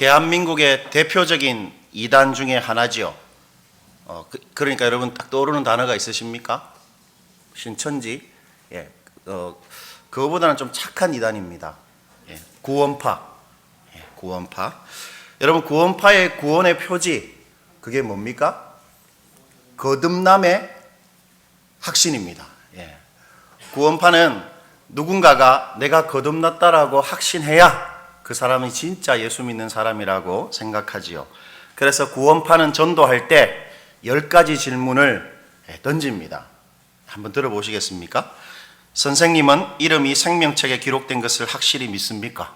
대한민국의 대표적인 이단 중에 하나지요. 그러니까 여러분 딱 떠오르는 단어가 있으십니까? 신천지. 그거보다는 좀 착한 이단입니다. 구원파. 구원파. 여러분, 구원파의 구원의 표지, 그게 뭡니까? 거듭남의 확신입니다. 구원파는 누군가가 내가 거듭났다라고 확신해야 그 사람이 진짜 예수 믿는 사람이라고 생각하지요. 그래서 구원파는 전도할 때 10가지 질문을 던집니다. 한번 들어보시겠습니까? 선생님은 이름이 생명책에 기록된 것을 확실히 믿습니까?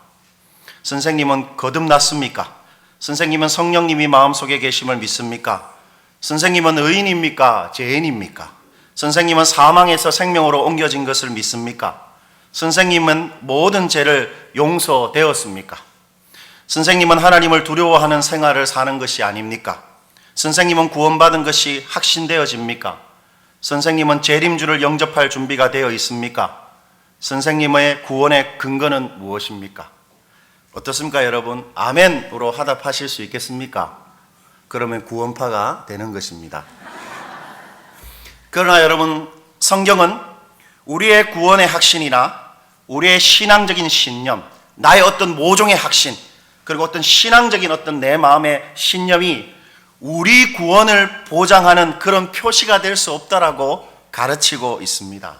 선생님은 거듭났습니까? 선생님은 성령님이 마음속에 계심을 믿습니까? 선생님은 의인입니까? 죄인입니까? 선생님은 사망에서 생명으로 옮겨진 것을 믿습니까? 선생님은 모든 죄를 용서되었습니까? 선생님은 하나님을 두려워하는 생활을 사는 것이 아닙니까? 선생님은 구원받은 것이 확신되어집니까? 선생님은 재림주를 영접할 준비가 되어 있습니까? 선생님의 구원의 근거는 무엇입니까? 어떻습니까, 여러분? 아멘으로 화답하실 수 있겠습니까? 그러면 구원파가 되는 것입니다. 그러나 여러분, 성경은 우리의 구원의 확신이나 우리의 신앙적인 신념, 나의 어떤 모종의 확신, 그리고 어떤 신앙적인 어떤 내 마음의 신념이 우리 구원을 보장하는 그런 표시가 될 수 없다라고 가르치고 있습니다.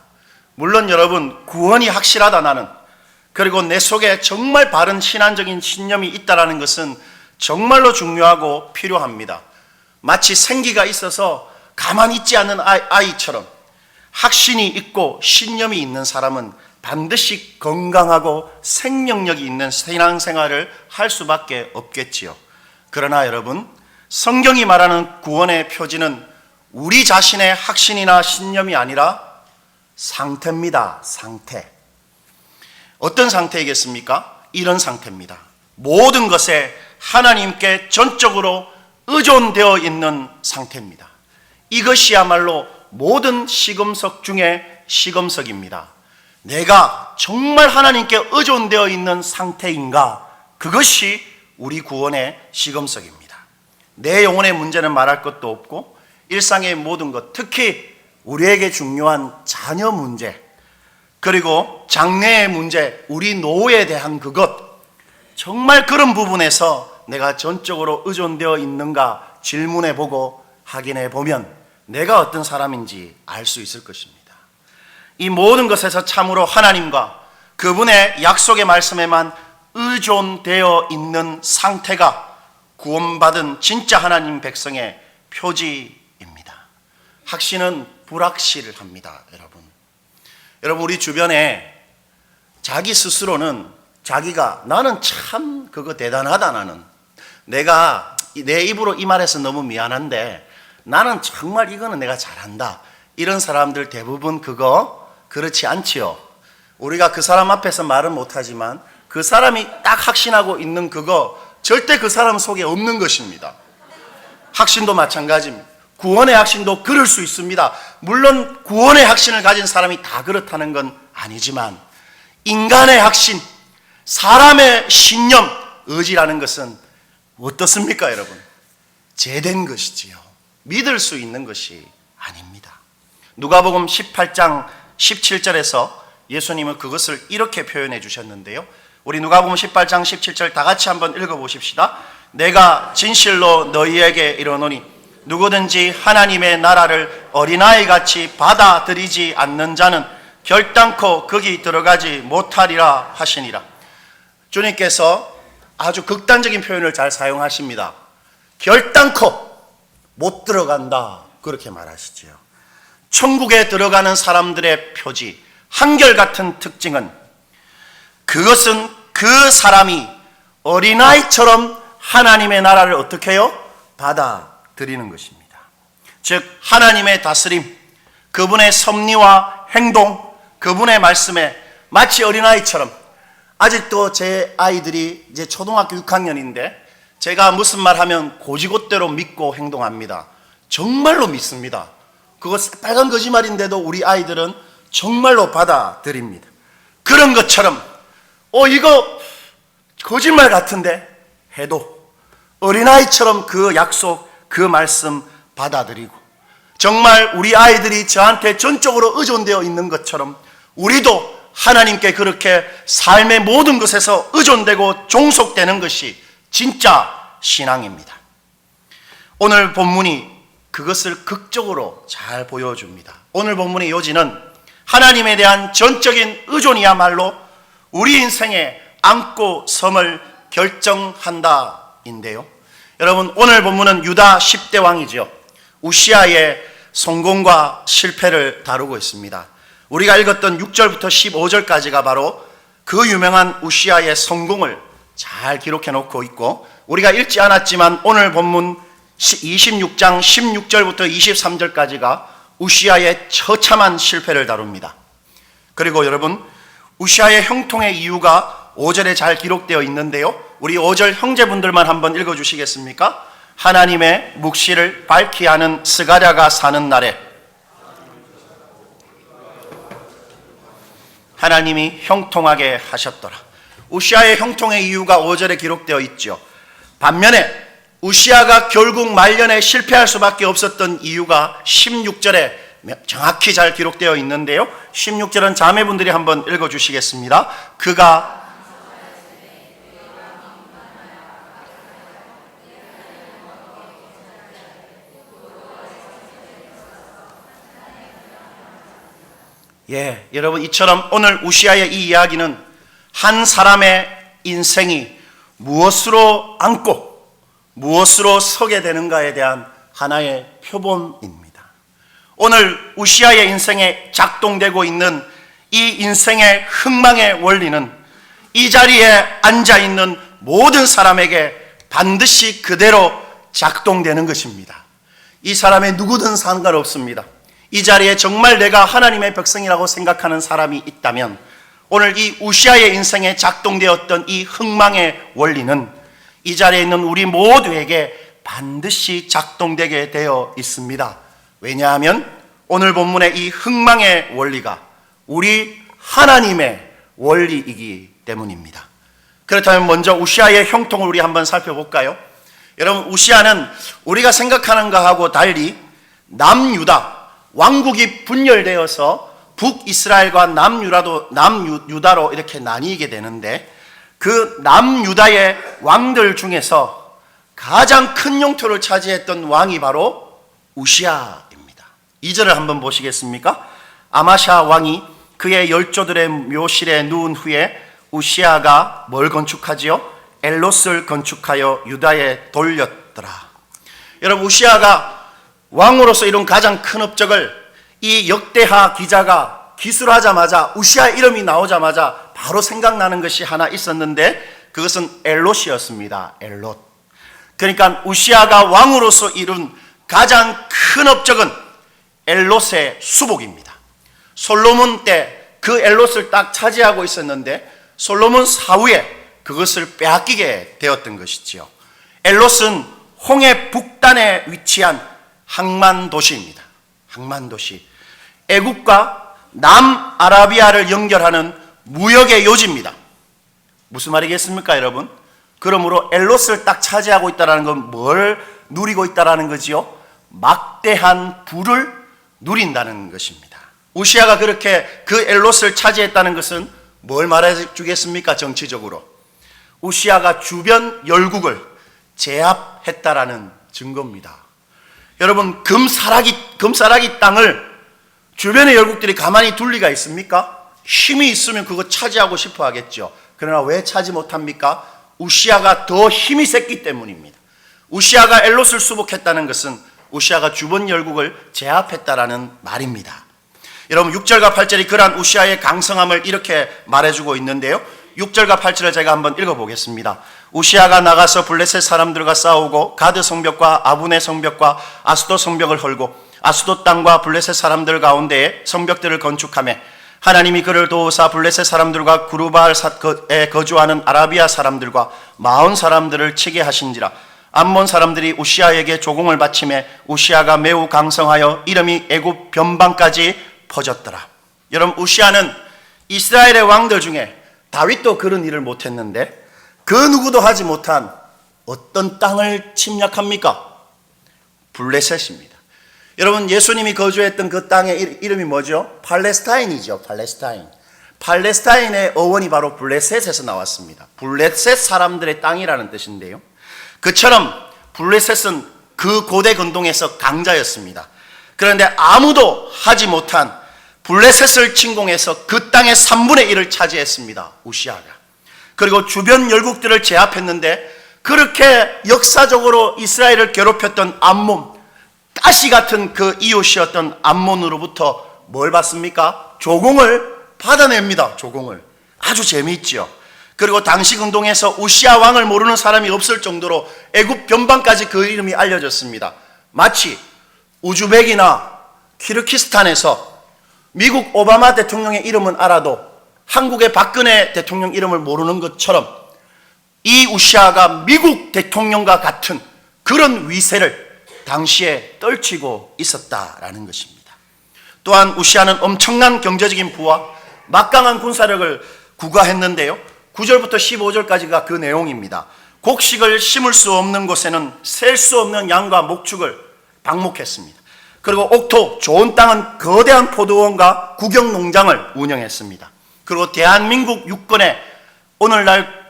물론 여러분, 구원이 확실하다 나는, 그리고 내 속에 정말 바른 신앙적인 신념이 있다라는 것은 정말로 중요하고 필요합니다. 마치 생기가 있어서 가만히 있지 않는 아이처럼 확신이 있고 신념이 있는 사람은 반드시 건강하고 생명력이 있는 신앙생활을 할 수밖에 없겠지요. 그러나 여러분, 성경이 말하는 구원의 표지는 우리 자신의 확신이나 신념이 아니라 상태입니다. 상태. 어떤 상태이겠습니까? 이런 상태입니다. 모든 것에 하나님께 전적으로 의존되어 있는 상태입니다. 이것이야말로 모든 시금석 중에 시금석입니다. 내가 정말 하나님께 의존되어 있는 상태인가? 그것이 우리 구원의 시금석입니다. 내 영혼의 문제는 말할 것도 없고 일상의 모든 것, 특히 우리에게 중요한 자녀 문제, 그리고 장래의 문제, 우리 노후에 대한 그것, 정말 그런 부분에서 내가 전적으로 의존되어 있는가 질문해보고 확인해보면 내가 어떤 사람인지 알 수 있을 것입니다. 이 모든 것에서 참으로 하나님과 그분의 약속의 말씀에만 의존되어 있는 상태가 구원받은 진짜 하나님 백성의 표지입니다. 확신은 불확실합니다, 여러분. 여러분, 우리 주변에 자기 스스로는 자기가 나는 참 그거 대단하다, 나는 내가 내 입으로 이 말해서 너무 미안한데 나는 정말 이거는 내가 잘한다, 이런 사람들 대부분 그거 그렇지 않지요. 우리가 그 사람 앞에서 말은 못하지만 그 사람이 딱 확신하고 있는 그거 절대 그 사람 속에 없는 것입니다. 확신도 마찬가지입니다. 구원의 확신도 그럴 수 있습니다. 물론 구원의 확신을 가진 사람이 다 그렇다는 건 아니지만 인간의 확신, 사람의 신념, 의지라는 것은 어떻습니까, 여러분? 제된 것이지요. 믿을 수 있는 것이 아닙니다. 누가복음 18장 17절에서 예수님은 그것을 이렇게 표현해 주셨는데요. 우리 누가복음 18장 17절 다 같이 한번 읽어보십시다. 내가 진실로 너희에게 이르노니 누구든지 하나님의 나라를 어린아이같이 받아들이지 않는 자는 결단코 거기 들어가지 못하리라 하시니라. 주님께서 아주 극단적인 표현을 잘 사용하십니다. 결단코 못 들어간다, 그렇게 말하시지요. 천국에 들어가는 사람들의 표지, 한결같은 특징은 그것은 그 사람이 어린아이처럼 하나님의 나라를 어떻게 해요? 받아들이는 것입니다. 즉 하나님의 다스림, 그분의 섭리와 행동, 그분의 말씀에 마치 어린아이처럼, 아직도 제 아이들이 이제 초등학교 6학년인데 제가 무슨 말 하면 고지곳대로 믿고 행동합니다. 정말로 믿습니다. 그거 빨간 거짓말인데도 우리 아이들은 정말로 받아들입니다. 그런 것처럼 이거 거짓말 같은데 해도 어린아이처럼 그 약속, 그 말씀 받아들이고, 정말 우리 아이들이 저한테 전적으로 의존되어 있는 것처럼 우리도 하나님께 그렇게 삶의 모든 것에서 의존되고 종속되는 것이 진짜 신앙입니다. 오늘 본문이 그것을 극적으로 잘 보여줍니다. 오늘 본문의 요지는 하나님에 대한 전적인 의존이야말로 우리 인생의 안고 섬을 결정한다인데요. 여러분, 오늘 본문은 유다 10대 왕이죠. 우시아의 성공과 실패를 다루고 있습니다. 우리가 읽었던 6절부터 15절까지가 바로 그 유명한 우시아의 성공을 잘 기록해 놓고 있고, 우리가 읽지 않았지만 오늘 본문 26장 16절부터 23절까지가 우시아의 처참한 실패를 다룹니다. 그리고 여러분, 우시아의 형통의 이유가 5절에 잘 기록되어 있는데요, 우리 5절 형제분들만 한번 읽어주시겠습니까? 하나님의 묵시를 밝히 하는 스가랴가 사는 날에 하나님이 형통하게 하셨더라. 우시아의 형통의 이유가 5절에 기록되어 있죠. 반면에 우시아가 결국 말년에 실패할 수밖에 없었던 이유가 16절에 정확히 잘 기록되어 있는데요, 16절은 자매분들이 한번 읽어주시겠습니다. 그가 여러분, 이처럼 오늘 우시아의 이 이야기는 한 사람의 인생이 무엇으로 앉고 무엇으로 서게 되는가에 대한 하나의 표본입니다. 오늘 우시아의 인생에 작동되고 있는 이 인생의 흥망의 원리는 이 자리에 앉아있는 모든 사람에게 반드시 그대로 작동되는 것입니다. 이 사람의 누구든 상관없습니다. 이 자리에 정말 내가 하나님의 백성이라고 생각하는 사람이 있다면 오늘 이 우시아의 인생에 작동되었던 이 흥망의 원리는 이 자리에 있는 우리 모두에게 반드시 작동되게 되어 있습니다. 왜냐하면 오늘 본문의 이 흥망의 원리가 우리 하나님의 원리이기 때문입니다. 그렇다면 먼저 우시아의 형통을 우리 한번 살펴볼까요? 여러분, 우시아는 우리가 생각하는 것하고 달리 남유다, 왕국이 분열되어서 북이스라엘과 남유다로 이렇게 나뉘게 되는데, 그 남유다의 왕들 중에서 가장 큰 영토를 차지했던 왕이 바로 우시아입니다. 2절을 한번 보시겠습니까? 아마샤 왕이 그의 열조들의 묘실에 누운 후에 우시아가 뭘 건축하지요? 엘롯을 건축하여 유다에 돌렸더라. 여러분, 우시아가 왕으로서 이룬 가장 큰 업적을 이 역대하 기자가 기술하자마자, 우시아 이름이 나오자마자 바로 생각나는 것이 하나 있었는데, 그것은 엘롯이었습니다. 엘롯. 그러니까 우시아가 왕으로서 이룬 가장 큰 업적은 엘롯의 수복입니다. 솔로몬 때 그 엘롯을 딱 차지하고 있었는데 솔로몬 사후에 그것을 빼앗기게 되었던 것이지요. 엘롯은 홍해 북단에 위치한 항만도시입니다. 항만도시. 애국과 남아라비아를 연결하는 무역의 요지입니다. 무슨 말이겠습니까, 여러분? 그러므로 엘롯을 딱 차지하고 있다는 건 뭘 누리고 있다는 거지요? 막대한 부를 누린다는 것입니다. 우시아가 그렇게 그 엘롯을 차지했다는 것은 뭘 말해 주겠습니까, 정치적으로? 우시아가 주변 열국을 제압했다라는 증거입니다. 여러분, 금사라기 땅을 주변의 열국들이 가만히 둘 리가 있습니까? 힘이 있으면 그거 차지하고 싶어 하겠죠. 그러나 왜 차지 못합니까? 우시아가 더 힘이 셌기 때문입니다. 우시아가 엘롯을 수복했다는 것은 우시아가 주변 열국을 제압했다라는 말입니다. 여러분, 6절과 8절이 그러한 우시아의 강성함을 이렇게 말해주고 있는데요, 6절과 8절을 제가 한번 읽어보겠습니다. 우시아가 나가서 블레셋 사람들과 싸우고 가드 성벽과 아분의 성벽과 아스돗 성벽을 헐고 아스돗 땅과 블레셋 사람들 가운데에 성벽들을 건축하며 하나님이 그를 도우사 블레셋 사람들과 구르바알에 거주하는 아라비아 사람들과 마온 사람들을 치게 하신지라. 암몬 사람들이 우시아에게 조공을 바치매 우시아가 매우 강성하여 이름이 애굽 변방까지 퍼졌더라. 여러분, 우시아는 이스라엘의 왕들 중에 다윗도 그런 일을 못했는데 그 누구도 하지 못한 어떤 땅을 침략합니까? 블레셋입니다. 여러분, 예수님이 거주했던 그 땅의 이름이 뭐죠? 팔레스타인이죠. 팔레스타인의 어원이 바로 블레셋에서 나왔습니다. 블레셋 사람들의 땅이라는 뜻인데요, 그처럼 블레셋은 그 고대 근동에서 강자였습니다. 그런데 아무도 하지 못한 블레셋을 침공해서 그 땅의 3분의 1을 차지했습니다, 우시아가. 그리고 주변 열국들을 제압했는데, 그렇게 역사적으로 이스라엘을 괴롭혔던 암몬, 가시 같은 그 이웃이었던 암몬으로부터 뭘 받습니까? 조공을 받아냅니다. 조공을. 아주 재미있죠. 그리고 당시 근동에서 우시아 왕을 모르는 사람이 없을 정도로 애굽 변방까지 그 이름이 알려졌습니다. 마치 우즈벡이나 키르기스탄에서 미국 오바마 대통령의 이름은 알아도 한국의 박근혜 대통령 이름을 모르는 것처럼 이 우시아가 미국 대통령과 같은 그런 위세를 당시에 떨치고 있었다라는 것입니다. 또한 우시아는 엄청난 경제적인 부와 막강한 군사력을 구가했는데요, 9절부터 15절까지가 그 내용입니다. 곡식을 심을 수 없는 곳에는 셀 수 없는 양과 목축을 방목했습니다. 그리고 옥토, 좋은 땅은 거대한 포도원과 구경농장을 운영했습니다. 그리고 대한민국 육군의 오늘날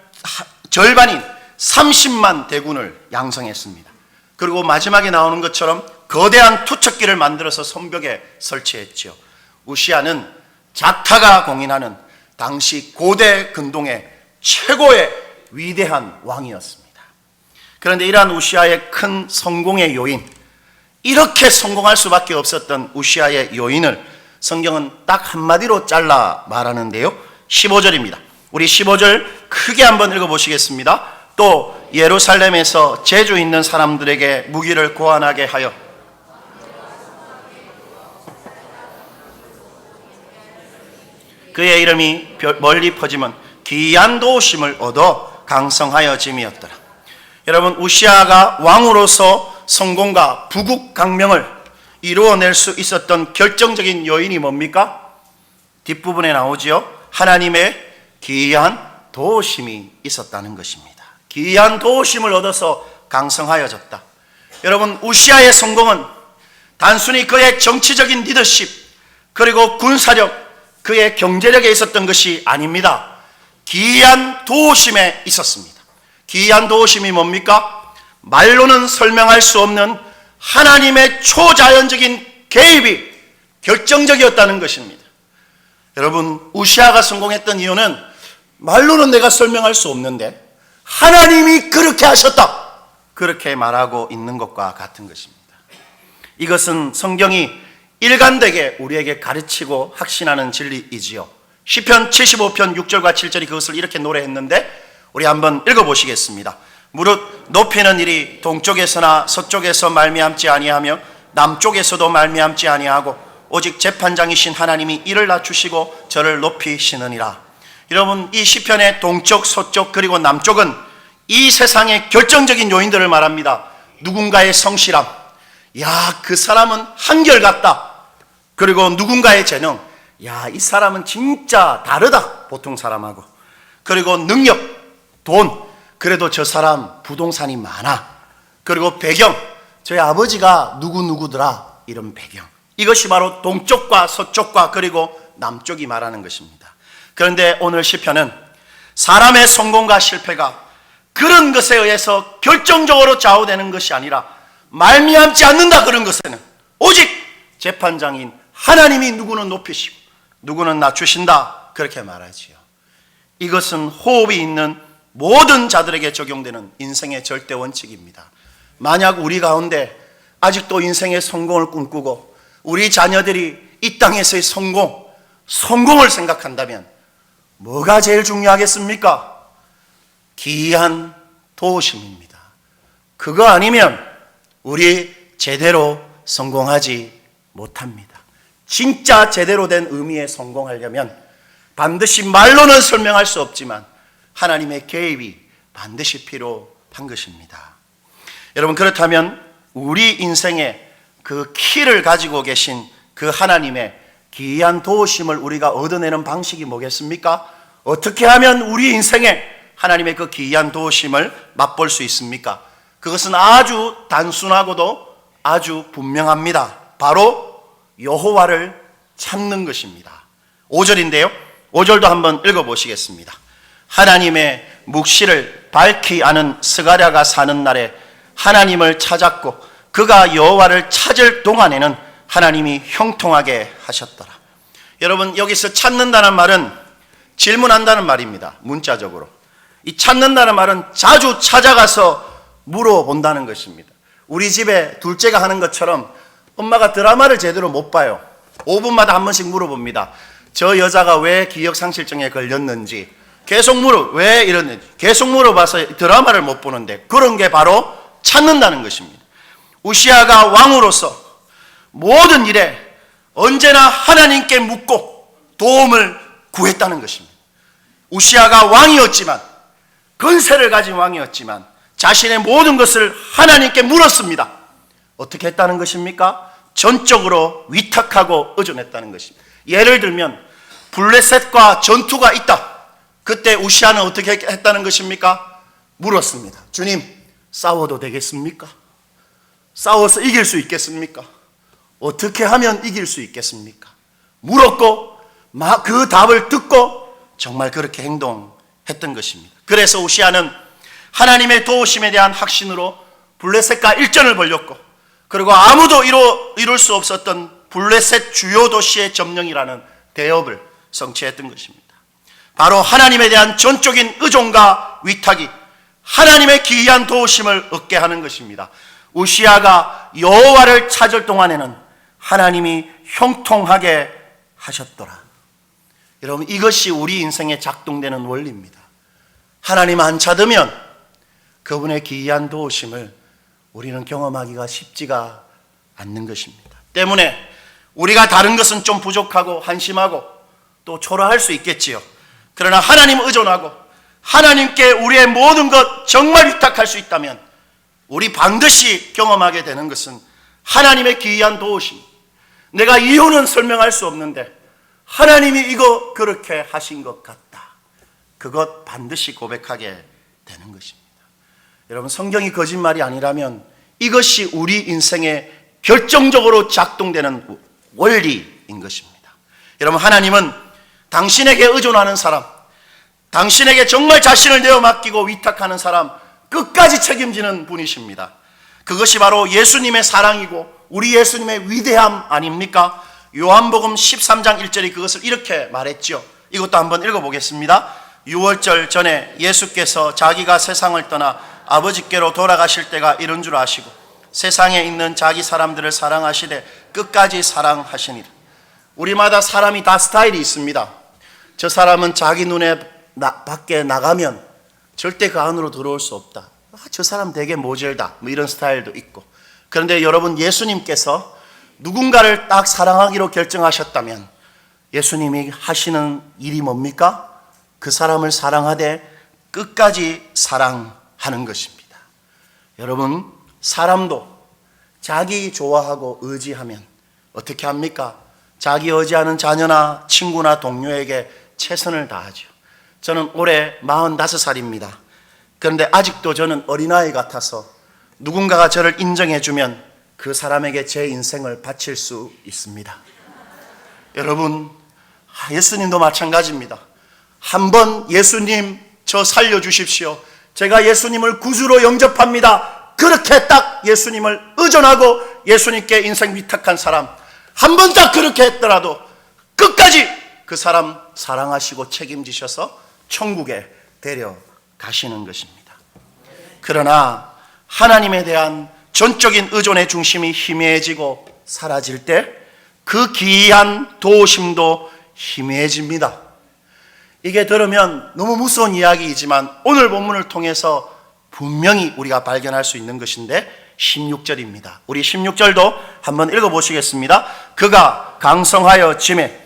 절반인 30만 대군을 양성했습니다. 그리고 마지막에 나오는 것처럼 거대한 투척기를 만들어서 성벽에 설치했죠. 우시아는 자타가 공인하는 당시 고대 근동의 최고의 위대한 왕이었습니다. 그런데 이러한 우시아의 큰 성공의 요인, 이렇게 성공할 수밖에 없었던 우시아의 요인을 성경은 딱 한마디로 잘라 말하는데요, 15절입니다. 우리 15절 크게 한번 읽어보시겠습니다. 또 예루살렘에서 재주 있는 사람들에게 무기를 고안하게 하여 그의 이름이 멀리 퍼지면 기이한 도우심을 얻어 강성하여 짐이었더라. 여러분, 우시아가 왕으로서 성공과 부국 강명을 이루어낼 수 있었던 결정적인 요인이 뭡니까? 뒷부분에 나오지요. 하나님의 기이한 도우심이 있었다는 것입니다. 기이한 도우심을 얻어서 강성하여졌다. 여러분, 우시아의 성공은 단순히 그의 정치적인 리더십 그리고 군사력, 그의 경제력에 있었던 것이 아닙니다. 기이한 도우심에 있었습니다. 기이한 도우심이 뭡니까? 말로는 설명할 수 없는 하나님의 초자연적인 개입이 결정적이었다는 것입니다. 여러분, 우시아가 성공했던 이유는 말로는 내가 설명할 수 없는데 하나님이 그렇게 하셨다, 그렇게 말하고 있는 것과 같은 것입니다. 이것은 성경이 일관되게 우리에게 가르치고 확신하는 진리이지요. 시편 75편 6절과 7절이 그것을 이렇게 노래했는데, 우리 한번 읽어보시겠습니다. 무릇 높이는 일이 동쪽에서나 서쪽에서 말미암지 아니하며 남쪽에서도 말미암지 아니하고 오직 재판장이신 하나님이 이를 낮추시고 저를 높이시느니라. 여러분, 이 시편의 동쪽, 서쪽 그리고 남쪽은 이 세상의 결정적인 요인들을 말합니다. 누군가의 성실함, 야, 그 사람은 한결같다. 그리고 누군가의 재능, 야, 이 사람은 진짜 다르다, 보통 사람하고. 그리고 능력, 돈, 그래도 저 사람 부동산이 많아. 그리고 배경, 저희 아버지가 누구누구더라, 이런 배경. 이것이 바로 동쪽과 서쪽과 그리고 남쪽이 말하는 것입니다. 그런데 오늘 시편은 사람의 성공과 실패가 그런 것에 의해서 결정적으로 좌우되는 것이 아니라 말미암지 않는다, 그런 것에는 오직 재판장인 하나님이 누구는 높이시고 누구는 낮추신다, 그렇게 말하지요. 이것은 호흡이 있는 모든 자들에게 적용되는 인생의 절대 원칙입니다. 만약 우리 가운데 아직도 인생의 성공을 꿈꾸고 우리 자녀들이 이 땅에서의 성공을 생각한다면 뭐가 제일 중요하겠습니까? 기이한 도우심입니다. 그거 아니면 우리 제대로 성공하지 못합니다. 진짜 제대로 된 의미의 성공하려면 반드시 말로는 설명할 수 없지만 하나님의 개입이 반드시 필요한 것입니다. 여러분, 그렇다면 우리 인생의 그 키를 가지고 계신 그 하나님의 기이한 도우심을 우리가 얻어내는 방식이 뭐겠습니까? 어떻게 하면 우리 인생에 하나님의 그 기이한 도우심을 맛볼 수 있습니까? 그것은 아주 단순하고도 아주 분명합니다. 바로 여호와를 찾는 것입니다. 5절인데요. 5절도 한번 읽어보시겠습니다. 하나님의 묵시를 밝히 아는 스가랴가 사는 날에 하나님을 찾았고 그가 여호와를 찾을 동안에는 하나님이 형통하게 하셨더라. 여러분, 여기서 찾는다는 말은 질문한다는 말입니다. 문자적으로. 이 찾는다는 말은 자주 찾아가서 물어본다는 것입니다. 우리 집에 둘째가 하는 것처럼 엄마가 드라마를 제대로 못 봐요. 5분마다 한 번씩 물어봅니다. 저 여자가 왜 기억상실증에 걸렸는지 계속 왜 이러는지 계속 물어봐서 드라마를 못 보는데, 그런 게 바로 찾는다는 것입니다. 우시아가 왕으로서 모든 일에 언제나 하나님께 묻고 도움을 구했다는 것입니다. 우시아가 왕이었지만, 권세를 가진 왕이었지만 자신의 모든 것을 하나님께 물었습니다. 어떻게 했다는 것입니까? 전적으로 위탁하고 의존했다는 것입니다. 예를 들면 블레셋과 전투가 있다. 그때 우시아는 어떻게 했다는 것입니까? 물었습니다. 주님, 싸워도 되겠습니까? 싸워서 이길 수 있겠습니까? 어떻게 하면 이길 수 있겠습니까? 물었고 그 답을 듣고 정말 그렇게 행동했던 것입니다. 그래서 우시아는 하나님의 도우심에 대한 확신으로 블레셋과 일전을 벌였고, 그리고 아무도 이룰 수 없었던 블레셋 주요 도시의 점령이라는 대업을 성취했던 것입니다. 바로 하나님에 대한 전적인 의존과 위탁이 하나님의 기이한 도우심을 얻게 하는 것입니다. 우시아가 여호와를 찾을 동안에는 하나님이 형통하게 하셨더라. 여러분, 이것이 우리 인생에 작동되는 원리입니다. 하나님 안 찾으면 그분의 기이한 도우심을 우리는 경험하기가 쉽지가 않는 것입니다. 때문에 우리가 다른 것은 좀 부족하고 한심하고 또 초라할 수 있겠지요. 그러나 하나님 의존하고 하나님께 우리의 모든 것 정말 위탁할 수 있다면 우리 반드시 경험하게 되는 것은 하나님의 기이한 도우심. 내가 이유는 설명할 수 없는데 하나님이 이거 그렇게 하신 것 같다. 그것 반드시 고백하게 되는 것입니다. 여러분, 성경이 거짓말이 아니라면 이것이 우리 인생에 결정적으로 작동되는 원리인 것입니다. 여러분, 하나님은 당신에게 의존하는 사람, 당신에게 정말 자신을 내어 맡기고 위탁하는 사람 끝까지 책임지는 분이십니다. 그것이 바로 예수님의 사랑이고 우리 예수님의 위대함 아닙니까? 요한복음 13장 1절이 그것을 이렇게 말했죠. 이것도 한번 읽어보겠습니다. 6월절 전에 예수께서 자기가 세상을 떠나 아버지께로 돌아가실 때가 이른 줄 아시고 세상에 있는 자기 사람들을 사랑하시되 끝까지 사랑하시니라. 우리마다 사람이 다 스타일이 있습니다. 저 사람은 자기 눈에 밖에 나가면 절대 그 안으로 들어올 수 없다. 저 사람 되게 모질다. 뭐 이런 스타일도 있고. 그런데 여러분, 예수님께서 누군가를 딱 사랑하기로 결정하셨다면 예수님이 하시는 일이 뭡니까? 그 사람을 사랑하되 끝까지 사랑하는 것입니다. 여러분, 사람도 자기 좋아하고 의지하면 어떻게 합니까? 자기 의지하는 자녀나 친구나 동료에게 최선을 다하죠. 저는 올해 45살입니다. 그런데 아직도 저는 어린아이 같아서 누군가가 저를 인정해주면 그 사람에게 제 인생을 바칠 수 있습니다. 여러분, 예수님도 마찬가지입니다. 한번 예수님 저 살려주십시오. 제가 예수님을 구주로 영접합니다. 그렇게 딱 예수님을 의존하고 예수님께 인생 위탁한 사람, 한 번 딱 그렇게 했더라도 끝까지 그 사람 사랑하시고 책임지셔서 천국에 데려가시는 것입니다. 그러나 하나님에 대한 전적인 의존의 중심이 희미해지고 사라질 때 그 기이한 도우심도 희미해집니다. 이게 들으면 너무 무서운 이야기이지만 오늘 본문을 통해서 분명히 우리가 발견할 수 있는 것인데 16절입니다. 우리 16절도 한번 읽어보시겠습니다. 그가 강성하여 짐에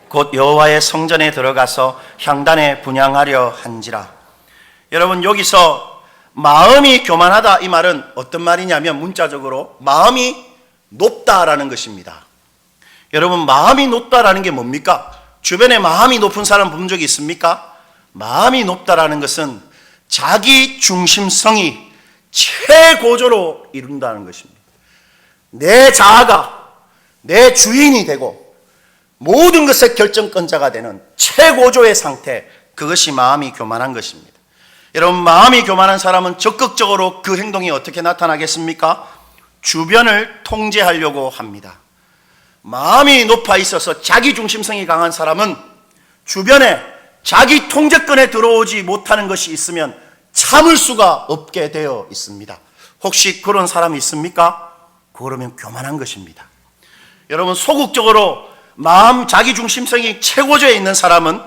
곧 여호와의 성전에 들어가서 향단에 분향하려 한지라. 여러분, 여기서 마음이 교만하다 이 말은 어떤 말이냐면 문자적으로 마음이 높다라는 것입니다. 여러분, 마음이 높다라는 게 뭡니까? 주변에 마음이 높은 사람 본 적이 있습니까? 마음이 높다라는 것은 자기 중심성이 최고조로 이룬다는 것입니다. 내 자아가 내 주인이 되고 모든 것의 결정권자가 되는 최고조의 상태, 그것이 마음이 교만한 것입니다. 여러분, 마음이 교만한 사람은 적극적으로 그 행동이 어떻게 나타나겠습니까? 주변을 통제하려고 합니다. 마음이 높아 있어서 자기 중심성이 강한 사람은 주변에 자기 통제권에 들어오지 못하는 것이 있으면 참을 수가 없게 되어 있습니다. 혹시 그런 사람이 있습니까? 그러면 교만한 것입니다. 여러분, 소극적으로 자기 중심성이 최고조에 있는 사람은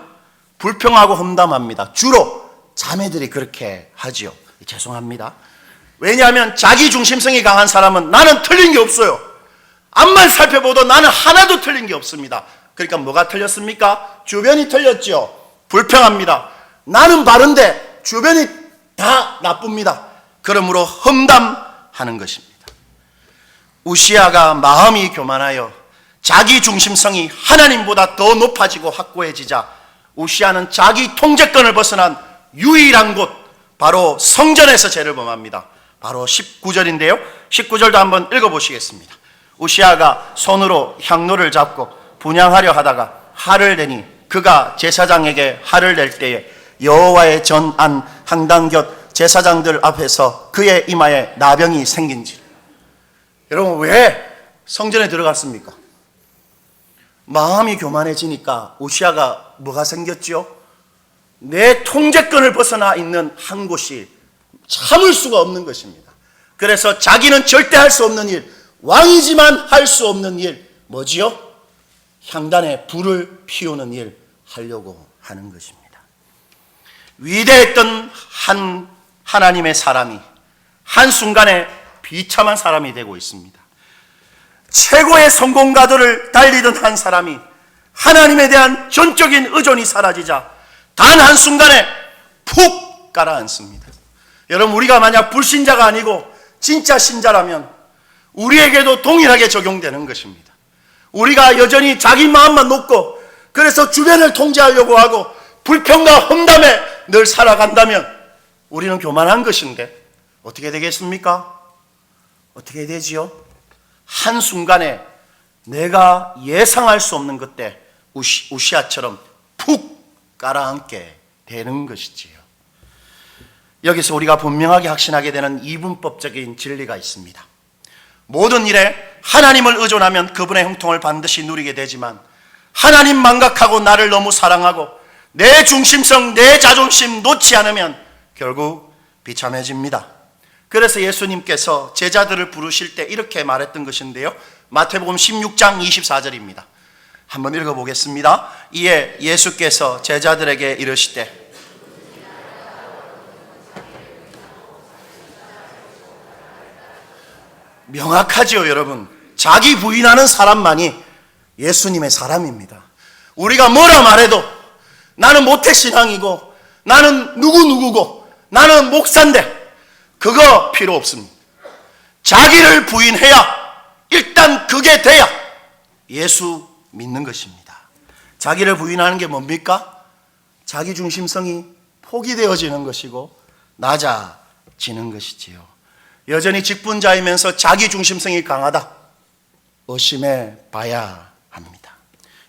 불평하고 험담합니다. 주로 자매들이 그렇게 하지요. 죄송합니다. 왜냐하면 자기 중심성이 강한 사람은 나는 틀린 게 없어요. 앞만 살펴봐도 나는 하나도 틀린 게 없습니다. 그러니까 뭐가 틀렸습니까? 주변이 틀렸죠. 불평합니다. 나는 바른데 주변이 다 나쁩니다. 그러므로 험담하는 것입니다. 우시아가 마음이 교만하여 자기 중심성이 하나님보다 더 높아지고 확고해지자 우시아는 자기 통제권을 벗어난 유일한 곳, 바로 성전에서 죄를 범합니다. 바로 19절인데요. 19절도 한번 읽어보시겠습니다. 우시아가 손으로 향로를 잡고 분향하려 하다가 har을 내니 그가 제사장에게 har을 낼 때에 여호와의 전안 항당 곁 제사장들 앞에서 그의 이마에 나병이 생긴지. 여러분, 왜 성전에 들어갔습니까? 마음이 교만해지니까 우시아가 뭐가 생겼죠? 내 통제권을 벗어나 있는 한 곳이 참을 수가 없는 것입니다. 그래서 자기는 절대 할 수 없는 일, 왕이지만 할 수 없는 일, 뭐지요? 향단에 불을 피우는 일 하려고 하는 것입니다. 위대했던 한 하나님의 사람이 한순간에 비참한 사람이 되고 있습니다. 최고의 성공가도를 달리던 한 사람이 하나님에 대한 전적인 의존이 사라지자 단 한순간에 푹 가라앉습니다. 여러분, 우리가 만약 불신자가 아니고 진짜 신자라면 우리에게도 동일하게 적용되는 것입니다. 우리가 여전히 자기 마음만 놓고 그래서 주변을 통제하려고 하고 불평과 험담에 늘 살아간다면 우리는 교만한 것인데 어떻게 되겠습니까? 어떻게 되지요? 한순간에 내가 예상할 수 없는 그때 우시아처럼 푹 가라앉게 되는 것이지요. 여기서 우리가 분명하게 확신하게 되는 이분법적인 진리가 있습니다. 모든 일에 하나님을 의존하면 그분의 형통을 반드시 누리게 되지만 하나님 망각하고 나를 너무 사랑하고 내 중심성, 내 자존심 놓지 않으면 결국 비참해집니다. 그래서 예수님께서 제자들을 부르실 때 이렇게 말했던 것인데요. 마태복음 16장 24절입니다. 한번 읽어보겠습니다. 이에 예수께서 제자들에게 이르시되 명확하지요, 여러분. 자기 부인하는 사람만이 예수님의 사람입니다. 우리가 뭐라 말해도 나는 모태신앙이고 나는 누구누구고 나는 목사인데 그거 필요 없습니다. 자기를 부인해야 일단 그게 돼야 예수 믿는 것입니다. 자기를 부인하는 게 뭡니까? 자기 중심성이 포기되어지는 것이고 낮아지는 것이지요. 여전히 직분자이면서 자기 중심성이 강하다, 의심해 봐야 합니다.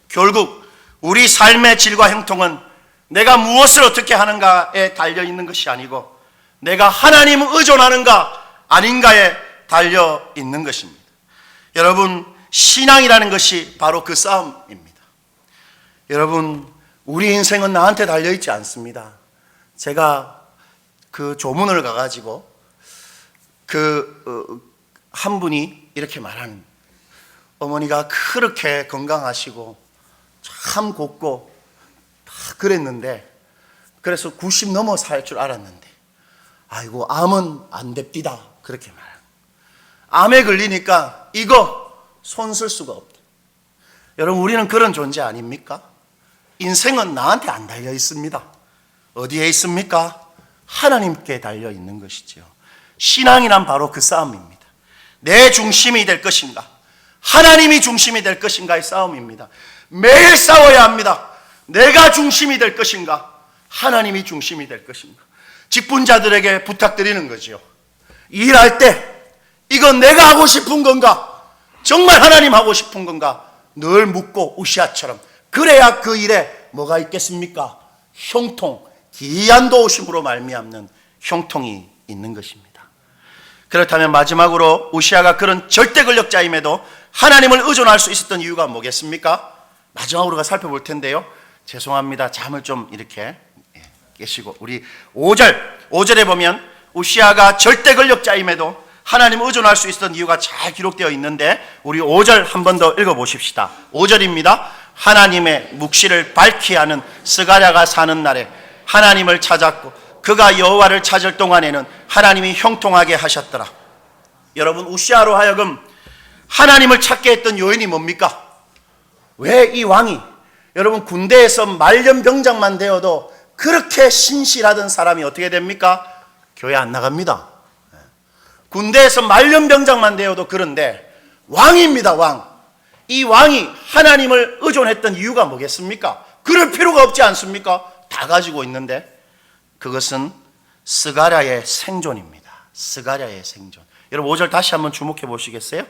결국 우리 삶의 질과 형통은 내가 무엇을 어떻게 하는가에 달려 있는 것이 아니고 내가 하나님을 의존하는가 아닌가에 달려 있는 것입니다. 여러분, 신앙이라는 것이 바로 그 싸움입니다. 여러분, 우리 인생은 나한테 달려 있지 않습니다. 제가 그 조문을 가가지고 한 분이 이렇게 말하는, 어머니가 그렇게 건강하시고 참 곱고 다 그랬는데 그래서 90 넘어 살 줄 알았는데 아이고 암은 안 됩디다, 그렇게 말해요. 암에 걸리니까 이거 손 쓸 수가 없다. 여러분, 우리는 그런 존재 아닙니까? 인생은 나한테 안 달려 있습니다. 어디에 있습니까? 하나님께 달려 있는 것이죠. 신앙이란 바로 그 싸움입니다. 내 중심이 될 것인가, 하나님이 중심이 될 것인가의 싸움입니다. 매일 싸워야 합니다. 내가 중심이 될 것인가, 하나님이 중심이 될 것인가. 직분자들에게 부탁드리는 거지요. 일할 때 이건 내가 하고 싶은 건가, 정말 하나님 하고 싶은 건가 늘 묻고 우시아처럼, 그래야 그 일에 뭐가 있겠습니까? 형통, 기이한 도우심으로 말미암는 형통이 있는 것입니다. 그렇다면 마지막으로 우시아가 그런 절대 권력자임에도 하나님을 의존할 수 있었던 이유가 뭐겠습니까? 마지막으로 우리가 살펴볼 텐데요. 죄송합니다. 잠을 좀 이렇게 깨시고, 우리 5절에 보면 우시아가 절대 권력자임에도 하나님을 의존할 수 있었던 이유가 잘 기록되어 있는데, 우리 5절 한 번 더 읽어보십시다. 5절입니다. 하나님의 묵시를 밝히 하는 스가랴가 사는 날에 하나님을 찾았고 그가 여호와를 찾을 동안에는 하나님이 형통하게 하셨더라. 여러분, 우시아로 하여금 하나님을 찾게 했던 요인이 뭡니까? 왜 이 왕이, 여러분, 군대에서 말년병장만 되어도 그렇게 신실하던 사람이 어떻게 됩니까? 교회 안 나갑니다. 군대에서 말년병장만 되어도 그런데 왕입니다. 왕. 이 왕이 하나님을 의존했던 이유가 뭐겠습니까? 그럴 필요가 없지 않습니까? 다 가지고 있는데, 그것은 스가랴의 생존입니다. 스가랴의 생존. 여러분 5절 다시 한번 주목해 보시겠어요?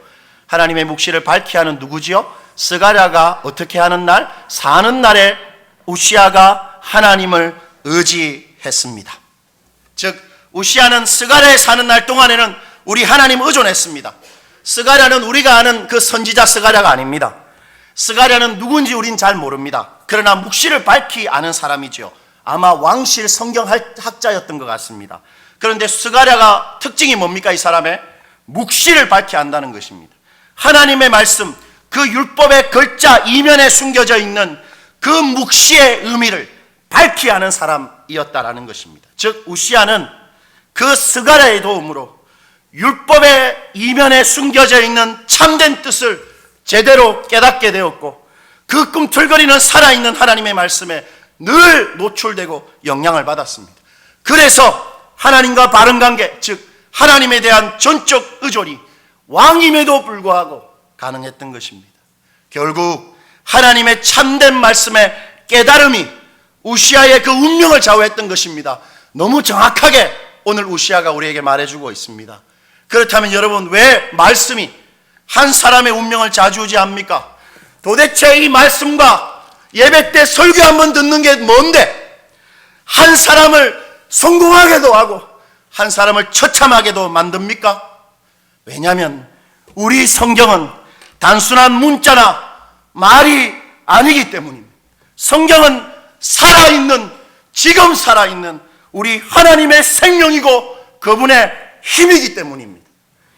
하나님의 묵시를 밝히 하는 누구지요? 스가랴가 어떻게 하는 날? 사는 날에 우시아가 하나님을 의지했습니다. 즉 우시아는 스가랴에 사는 날 동안에는 우리 하나님을 의존했습니다. 스가랴는 우리가 아는 그 선지자 스가랴가 아닙니다. 스가랴는 누군지 우린 잘 모릅니다. 그러나 묵시를 밝히 아는 사람이죠. 아마 왕실 성경학자였던 것 같습니다. 그런데 스가랴가 특징이 뭡니까? 이 사람의 묵시를 밝히 안다는 것입니다. 하나님의 말씀, 그 율법의 글자 이면에 숨겨져 있는 그 묵시의 의미를 밝히 아는 사람이었다라는 것입니다. 즉 우시아는 그 스가랴의 도움으로 율법의 이면에 숨겨져 있는 참된 뜻을 제대로 깨닫게 되었고, 그 꿈틀거리는 살아있는 하나님의 말씀에 늘 노출되고 영향을 받았습니다. 그래서 하나님과 바른 관계, 즉 하나님에 대한 전적 의존이 왕임에도 불구하고 가능했던 것입니다. 결국 하나님의 참된 말씀의 깨달음이 우시아의 그 운명을 좌우했던 것입니다. 너무 정확하게 오늘 우시아가 우리에게 말해주고 있습니다. 그렇다면 여러분, 왜 말씀이 한 사람의 운명을 좌지우지합니까? 도대체 이 말씀과 예배 때 설교 한번 듣는 게 뭔데 한 사람을 성공하게도 하고 한 사람을 처참하게도 만듭니까? 왜냐하면 우리 성경은 단순한 문자나 말이 아니기 때문입니다. 성경은 살아있는, 지금 살아있는 우리 하나님의 생명이고 그분의 힘이기 때문입니다.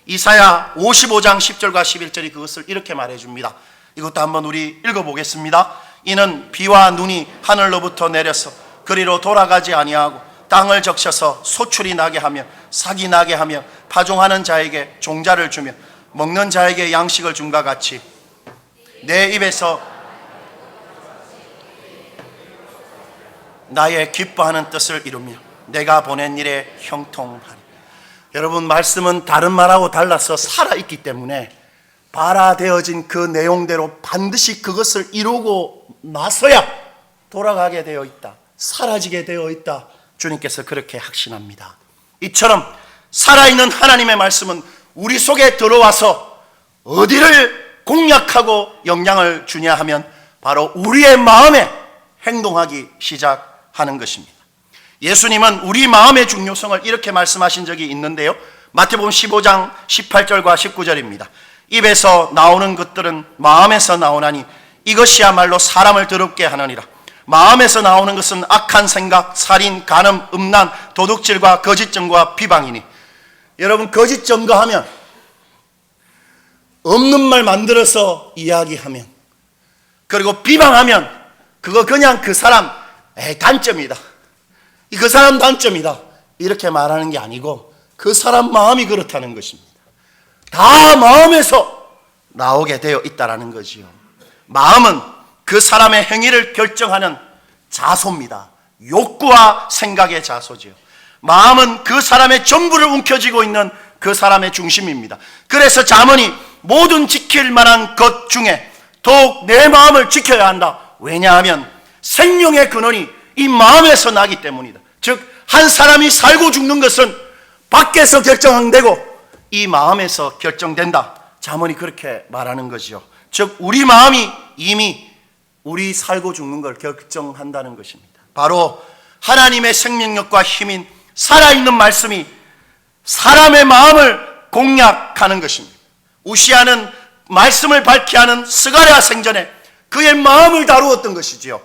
이사야 55장 10절과 11절이 그것을 이렇게 말해줍니다. 이것도 한번 우리 읽어보겠습니다. 이는 비와 눈이 하늘로부터 내려서 그리로 돌아가지 아니하고 땅을 적셔서 소출이 나게 하며 삭이 나게 하며 파종하는 자에게 종자를 주며 먹는 자에게 양식을 준과 같이 내 입에서 나의 기뻐하는 뜻을 이루며 내가 보낸 일에 형통하리. 여러분, 말씀은 다른 말하고 달라서 살아있기 때문에 발화되어진 그 내용대로 반드시 그것을 이루고 나서야 돌아가게 되어 있다, 사라지게 되어 있다. 주님께서 그렇게 확신합니다. 이처럼 살아있는 하나님의 말씀은 우리 속에 들어와서 어디를 공략하고 영향을 주냐 하면 바로 우리의 마음에 행동하기 시작하는 것입니다. 예수님은 우리 마음의 중요성을 이렇게 말씀하신 적이 있는데요. 마태복음 15장 18절과 19절입니다. 입에서 나오는 것들은 마음에서 나오나니 이것이야말로 사람을 더럽게 하느니라. 마음에서 나오는 것은 악한 생각, 살인, 간음, 음란, 도둑질과 거짓 증거와 비방이니. 여러분, 거짓 증거하면 없는 말 만들어서 이야기하면, 그리고 비방하면 그거 그냥 그 사람 단점이다, 그 사람 단점이다 이렇게 말하는 게 아니고 그 사람 마음이 그렇다는 것입니다. 다 마음에서 나오게 되어 있다는 거지요. 마음은 그 사람의 행위를 결정하는 자소입니다. 욕구와 생각의 자소지요. 마음은 그 사람의 전부를 움켜쥐고 있는 그 사람의 중심입니다. 그래서 잠언이 모든 지킬 만한 것 중에 더욱 내 마음을 지켜야 한다. 왜냐하면 생명의 근원이 이 마음에서 나기 때문이다. 즉 한 사람이 살고 죽는 것은 밖에서 결정되고 이 마음에서 결정된다. 잠언이 그렇게 말하는 것이죠. 즉 우리 마음이 이미 우리 살고 죽는 걸 결정한다는 것입니다. 바로 하나님의 생명력과 힘인 살아있는 말씀이 사람의 마음을 공략하는 것입니다. 우시아는 말씀을 밝히 하는 스가랴 생전에 그의 마음을 다루었던 것이지요.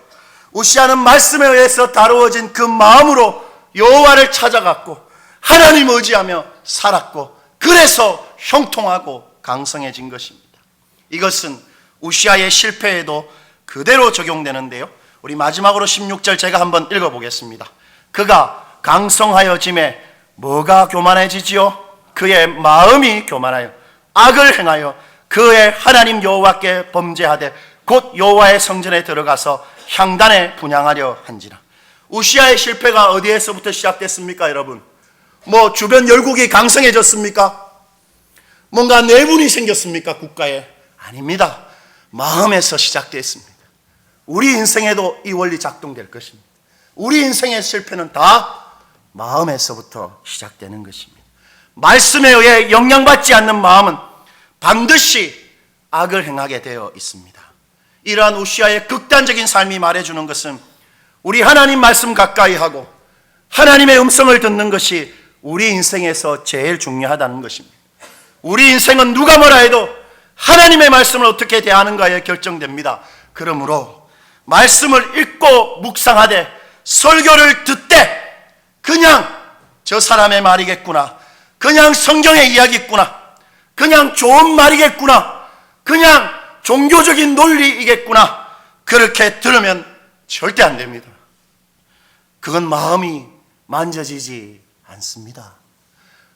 우시아는 말씀에 의해서 다루어진 그 마음으로 여호와를 찾아갔고 하나님 의지하며 살았고 그래서 형통하고 강성해진 것입니다. 이것은 우시아의 실패에도 그대로 적용되는데요. 우리 마지막으로 16절 제가 한번 읽어보겠습니다. 그가 강성하여짐에 뭐가 교만해지지요? 그의 마음이 교만하여 악을 행하여 그의 하나님 여호와께 범죄하되 곧 여호와의 성전에 들어가서 향단에 분향하려 한지라. 우시아의 실패가 어디에서부터 시작됐습니까, 여러분? 뭐 주변 열국이 강성해졌습니까? 뭔가 내분이 생겼습니까, 국가에? 아닙니다. 마음에서 시작됐습니다. 우리 인생에도 이 원리 작동될 것입니다. 우리 인생의 실패는 다 마음에서부터 시작되는 것입니다. 말씀에 의해 영향받지 않는 마음은 반드시 악을 행하게 되어 있습니다. 이러한 우시아의 극단적인 삶이 말해주는 것은 우리 하나님 말씀 가까이 하고 하나님의 음성을 듣는 것이 우리 인생에서 제일 중요하다는 것입니다. 우리 인생은 누가 뭐라 해도 하나님의 말씀을 어떻게 대하는가에 결정됩니다. 그러므로 말씀을 읽고 묵상하되 설교를 듣되 그냥 저 사람의 말이겠구나, 그냥 성경의 이야기겠구나, 그냥 좋은 말이겠구나, 그냥 종교적인 논리이겠구나, 그렇게 들으면 절대 안 됩니다. 그건 마음이 만져지지 않습니다.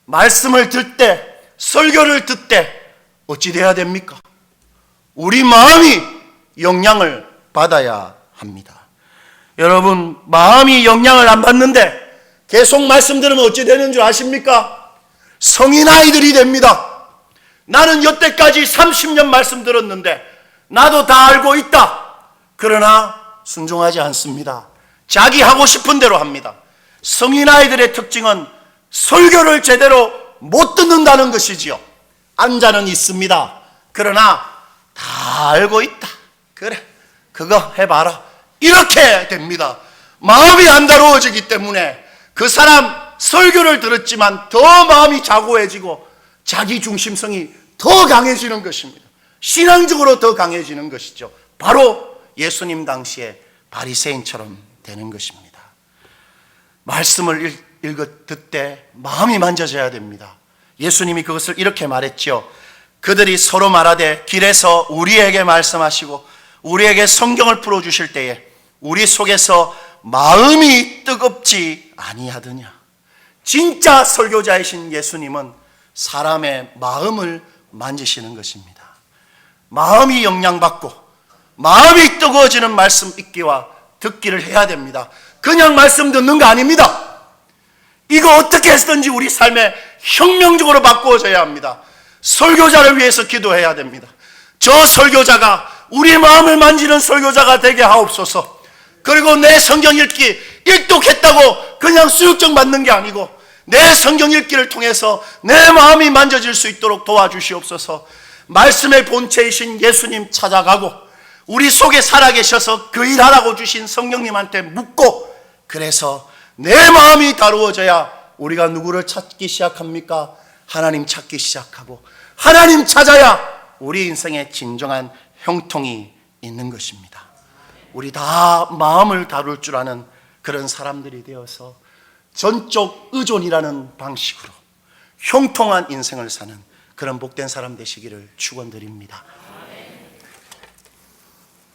말씀을 듣되 설교를 듣되 어찌 돼야 됩니까? 우리 마음이 영향을 받아야 합니다. 여러분, 마음이 영향을 안 받는데 계속 말씀 들으면 어찌 되는 줄 아십니까? 성인 아이들이 됩니다. 나는 여태까지 30년 말씀 들었는데 나도 다 알고 있다. 그러나 순종하지 않습니다. 자기 하고 싶은 대로 합니다. 성인 아이들의 특징은 설교를 제대로 못 듣는다는 것이지요. 앉아는 있습니다. 그러나 다 알고 있다. 그래, 그거 해봐라. 이렇게 됩니다. 마음이 안 다루어지기 때문에 그 사람 설교를 들었지만 더 마음이 자고해지고 자기 중심성이 더 강해지는 것입니다. 신앙적으로 더 강해지는 것이죠. 바로 예수님 당시에 바리새인처럼 되는 것입니다. 말씀을 듣되 마음이 만져져야 됩니다. 예수님이 그것을 이렇게 말했죠. 그들이 서로 말하되 길에서 우리에게 말씀하시고 우리에게 성경을 풀어주실 때에 우리 속에서 마음이 뜨겁지 아니하더냐. 진짜 설교자이신 예수님은 사람의 마음을 만지시는 것입니다. 마음이 영향받고 마음이 뜨거워지는 말씀 읽기와 듣기를 해야 됩니다. 그냥 말씀 듣는 거 아닙니다. 이거 어떻게 해서든지 우리 삶에 혁명적으로 바꾸어져야 합니다. 설교자를 위해서 기도해야 됩니다. 저 설교자가 우리 마음을 만지는 설교자가 되게 하옵소서. 그리고 내 성경 읽기 일독했다고 그냥 수육적 받는 게 아니고 내 성경 읽기를 통해서 내 마음이 만져질 수 있도록 도와주시옵소서. 말씀의 본체이신 예수님 찾아가고 우리 속에 살아계셔서 그 일하라고 주신 성령님한테 묻고, 그래서 내 마음이 다루어져야 우리가 누구를 찾기 시작합니까? 하나님 찾기 시작하고, 하나님 찾아야 우리 인생에 진정한 형통이 있는 것입니다. 우리 다 마음을 다룰 줄 아는 그런 사람들이 되어서 전적 의존이라는 방식으로 형통한 인생을 사는 그런 복된 사람 되시기를 축원드립니다.